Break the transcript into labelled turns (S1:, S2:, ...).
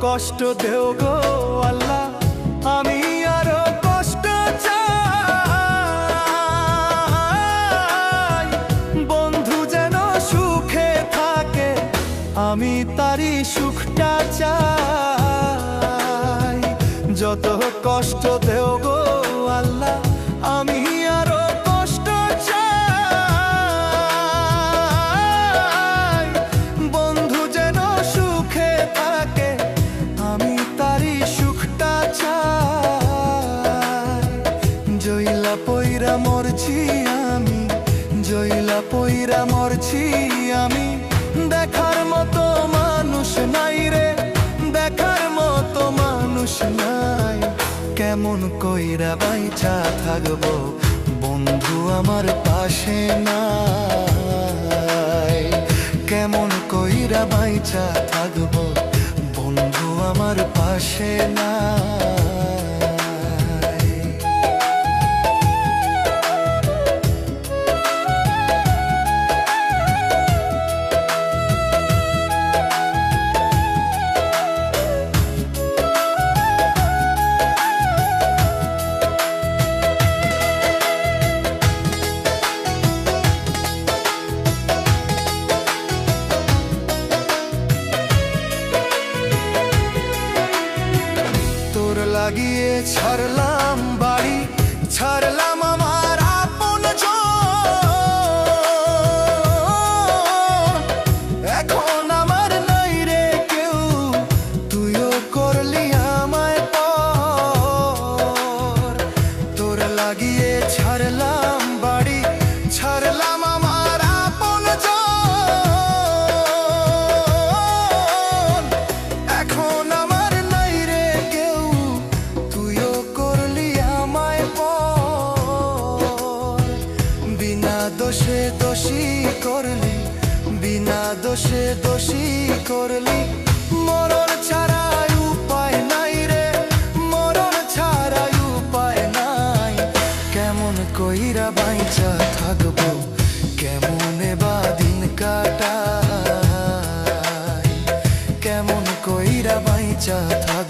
S1: কষ্ট দেও গো আল্লাহ, আমি আরো কষ্ট চাই। বন্ধু যেন সুখে থাকে, আমি তারই সুখটা চাই। যত কষ্ট দেও গো আল্লাহ, আমি আরো কষ্ট চাই। বন্ধু যেন সুখে থাকে, আমি তারই সুখটা চাই। জইলা পইরা মরছি আমি, জইলা পইরা মরছি আমি, দেখার মতো মানুষ নাই রে, দেখার মতো মানুষ নাই। কেমন কইরা বাইচা থাকবো বন্ধু আমার পাশে নাই। কেমন কইরা বাইচা থাকবো বন্ধু আমার পাশে নাই। লাগিয়ে ছাড়লাম বাড়ি, ছাড়লাম আমার আপনজন। এখন আমার নাই রে কেউ, তুইও করলি আমায় পর। তোর লাগিয়ে ছাড়লাম বাড়ি, ছাড়লাম আমার আপনজন। এখন আমার নাই রে কেউ, তুইও করলি আমায় পর। বিনা দোষে দোষী করলি, বিনা দোষে দোষী করলি। মরণ ছাড়াই উপায় নাই রে, মরণ ছাড়াই উপায় নাই। কেমন কইরা বাইচা থাকবো, কেমনে বা দিন কাটাই। কেমন কইরা বাইচা থাকবো।